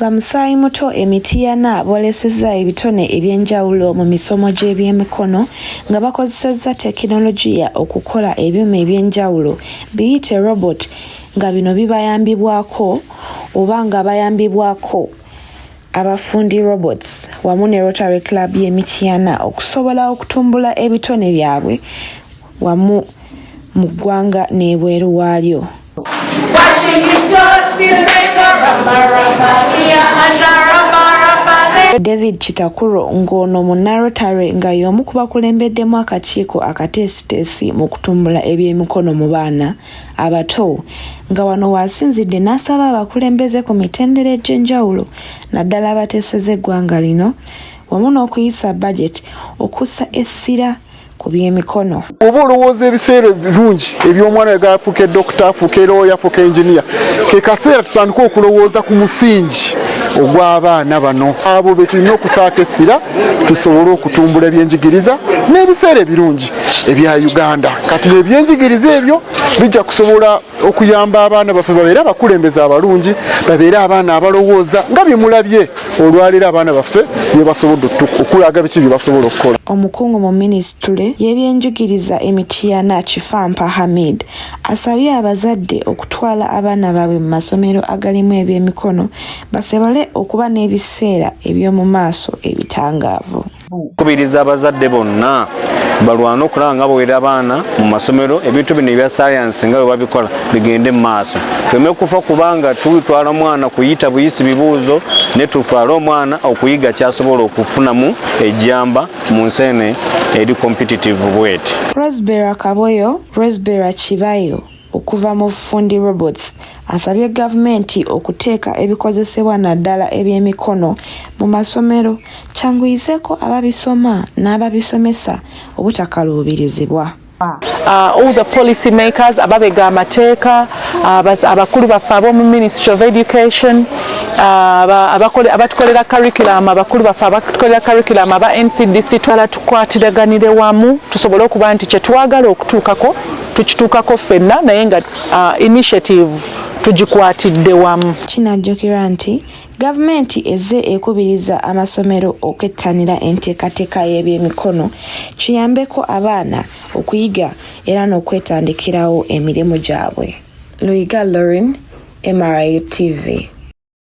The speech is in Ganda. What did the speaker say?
Bamusaayi muto Emitiana boolesezza ebitone ebyenjawulo mu misomo gy'ebyemikono nga bakozesezza tekinologiya okukola ebyuma ebyenjawulo biyite robot nga bino bibayambibwako oba nga bayambibwako abafundi robots wamu ne Rotary Club y'Emitiana okusobola okutumbula ebitone byabwe wamu mu ggwanga n'ebweru waalyo. David Chitakuro ng'ono munna Rotary nga y'omu ku bakulembeddemu akakiiko akateesiteesi mu kutumbula ebyemikono mu baana abato nga wano waasinzidde n'asaba abakulembeze ku mitendera egy'enjawulo naddala abateeseza eggwanga lino wamu n'okuyisa budget okussa essira ku byemikono. Oba olowooza ebiseera birungi eby'omwana gaafuuka dokita afuuka looya afuuka engineer ke kaseera tutandika okulowooza ku musingi ogw'abaana bano abo be tulina okusaako essira tusobole okutumbula ebyenjigiriza n'ebiseera ebirungi ebya Uganda. Kati ebyenjigiriza ebyo bijja kusobola okuyamba abaana baffe babeere abakulembeze abalungi babeere abaana abalowooza nga bye mulabye olwaleero abaana baffe bye basobodde okulaga biki bye basobola okukola. Omukungu mu minisitule y'ebyenjigiriza Emitiana Kifampa Hamid asabye abazadde okutwala abaana baabwe mu masomero agalimu ebyemikono basobole okuba n'ebiseera eby'omu maaso ebitangaavu. Kubiriza abazadde bonna balwana okulaba nga bawera abaana mu masomero ebintu bino ebya science nga bwe babikola bigende mu maaso. Tuleme kufa kubanga tutwala omwana kuyita buyisi bibuuzo ne tutwala omwana okuyiga kyasobola okufunamu ejjamba mu nsene eri competitive bweti. Rosebera Kaboyo, Rosebera Kibayo okuva mu Fundi Robots asabye gavumenti okuteeka ebikozesebwa naddala ebyemikono mu masomero kyanguyizeeko ababisoma n'ababisomesa obutakaluubirizibwa. All the policy makers ababega amateeka abakulu baffe ab'omu Ministry of Education abatukolera curriculum abakulu baffe abatukolera curriculum aba NCDC twala tukwatiraganire wamu tusobole okuba nti kye twagala okutuukako tukituukako ffenna naye nga initiative tugikwatidde wamu. Kinajjukirwa nti gavumenti ezze ekubiriza amasomero okwettanira enteekateeka y'ebyemikono kiyambeko abaana okuyiga era n'okwetandikirawo emirimu gyabwe. Luyiga Laureeen, MRI TV.